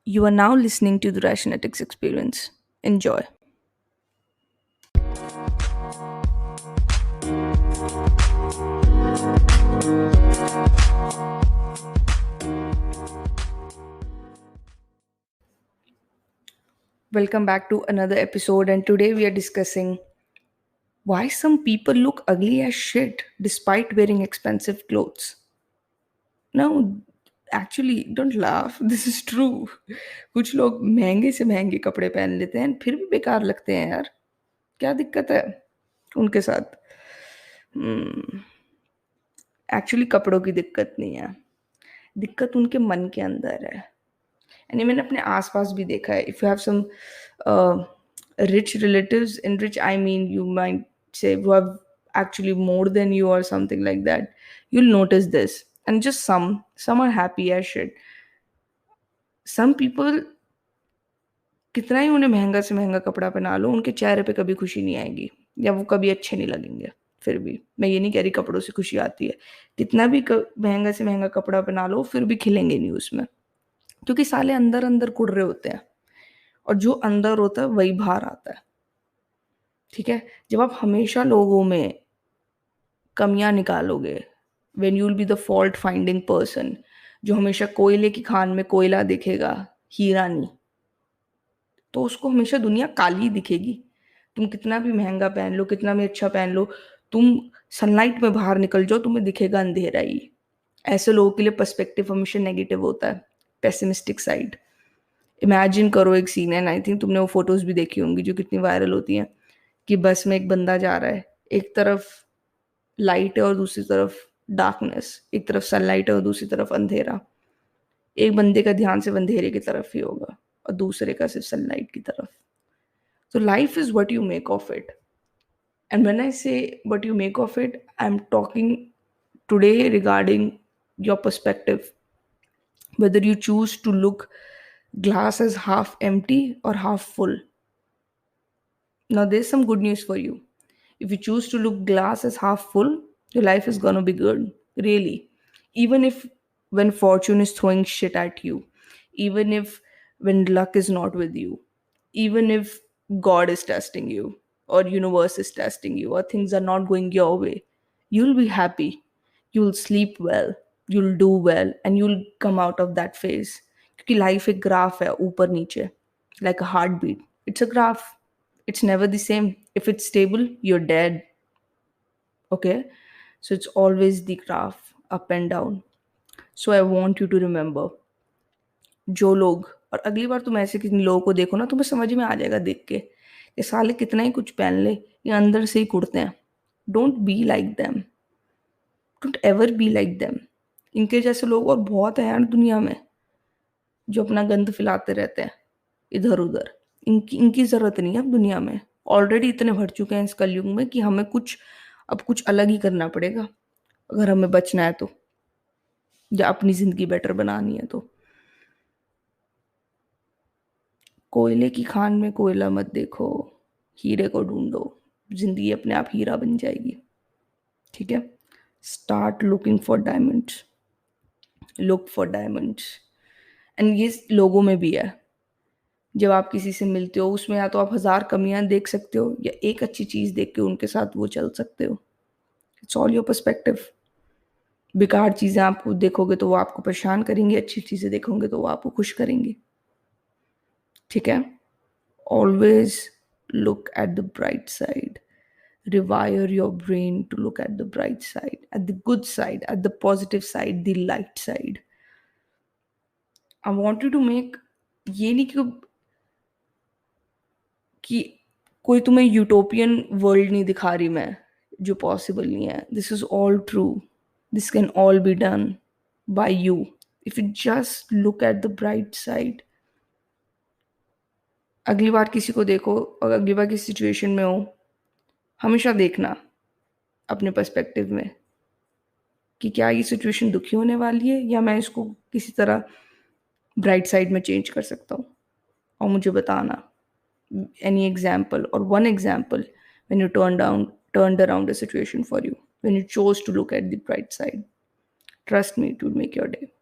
You are now listening to the Rationetics Experience. Enjoy. Welcome back to another episode, and today we are discussing why some people look ugly as shit despite wearing expensive clothes. Now, actually, don't laugh. This is true. कुछ लोग महंगे से महंगे कपड़े पहन लेते हैं फिर भी बेकार लगते हैं यार. क्या दिक्कत है उनके साथ? एक्चुअली कपड़ों की दिक्कत नहीं है. दिक्कत उनके मन के अंदर है. एंड ये मैंने अपने आसपास भी देखा है. If you have some rich relatives, in rich I mean you might say who have actually more than you or something like that, you'll notice this. And just some are happy as shit. Some people, कितना ही उन्हें महंगा से महंगा कपड़ा पहना लो, उनके चेहरे पे कभी खुशी नहीं आएगी या वो कभी अच्छे नहीं लगेंगे. फिर भी मैं ये नहीं कह रही कपड़ों से खुशी आती है. कितना भी महंगा से महंगा कपड़ा पहना लो फिर भी खिलेंगे नहीं उसमें, क्योंकि साले अंदर अंदर कुड़ रहे होते हैं और जो अंदर होता है वही बाहर आता है. ठीक है. जब आप हमेशा लोगों में कमियां निकालोगे, when you will be the fault finding person, जो हमेशा कोयले की खान में कोयला दिखेगा, हीरा नहीं, तो उसको हमेशा दुनिया काली दिखेगी. तुम कितना भी महंगा पहन लो, कितना भी अच्छा पहन लो, तुम सनलाइट में बाहर निकल जाओ, तुम्हें दिखेगा अंधेरा ही. ऐसे लोगों के लिए पर्सपेक्टिव हमेशा नेगेटिव होता है, पेसिमिस्टिक साइड. इमेजिन करो एक सीन है, आई थिंक तुमने वो फोटोज भी देखी होंगी जो कितनी वायरल होती हैं, कि बस में एक बंदा जा रहा है, एक तरफ लाइट है और दूसरी तरफ डार्कनेस, एक तरफ सनलाइट है और दूसरी तरफ अंधेरा. एक बंदे का ध्यान सिर्फ अंधेरे की तरफ ही होगा और दूसरे का सिर्फ सनलाइट की तरफ. तो life is what you make of it. And when I say what you make of it, I am talking today regarding your perspective, whether you choose to look glass as half empty or half full. Now, there's some good news for you. If you choose to look glass as half full, your life is gonna be good, really. Even if when fortune is throwing shit at you, even if when luck is not with you, even if God is testing you, or universe is testing you, or things are not going your way, you'll be happy. You'll sleep well, you'll do well, and you'll come out of that phase. क्योंकि life एक graph है, ऊपर नीचे, like a heartbeat. It's a graph. It's never the same. If it's stable, you're dead. Okay? So it's always the graph, up and down. So I want you to remember, जो लोग, और अगली बार तुम ऐसे किसी लोगों को देखो ना, तुम्हें समझ में आ जाएगा देख के, ये साले कितना ही कुछ पहन ले, ये अंदर से ही कुड़ते हैं. Don't be like them. Don't ever be like them. इनके जैसे लोग और बहुत हैं यार दुनिया में, जो अपना गंद फैलाते रहते हैं इधर उधर. इनकी इनकी ज़रूरत नहीं है अब दुनिया में. ऑलरेडी इतने भर चुके हैं इस कलयुग में कि हमें कुछ अब कुछ अलग ही करना पड़ेगा अगर हमें बचना है तो, या अपनी ज़िंदगी बेटर बनानी है तो. कोयले की खान में कोयला मत देखो, हीरे को ढूंढो, ज़िंदगी अपने आप हीरा बन जाएगी. ठीक है. Start looking for diamonds. Look for diamonds. And ये लोगों में भी है. जब आप किसी से मिलते हो, उसमें या तो आप हज़ार कमियां देख सकते हो या एक अच्छी चीज़ देख के उनके साथ वो चल सकते हो. It's all your perspective. बेकार चीज़ें आपको देखोगे तो वो आपको परेशान करेंगी, अच्छी चीज़ें देखोगे तो वो आपको खुश करेंगी. ठीक है. Always look at the bright side. Rewire your brain to look at the bright side, at the good side, at the positive side, the light side. I want you to make, ये नहीं कि कोई तुम्हें utopian world नहीं दिखा रही मैं, जो पॉसिबल नहीं है. This is all true. This can all be done by you if you just look at the bright side. अगली बार किसी को देखो और अगली बार किसी सिचुएशन में हो, हमेशा देखना अपने पर्सपेक्टिव में कि क्या ये सिचुएशन दुखी होने वाली है या मैं इसको किसी तरह ब्राइट साइड में चेंज कर सकता हूँ. और मुझे बताना any example or one example when you turned around a situation for you, when you chose to look at the bright side. Trust me, it will make your day.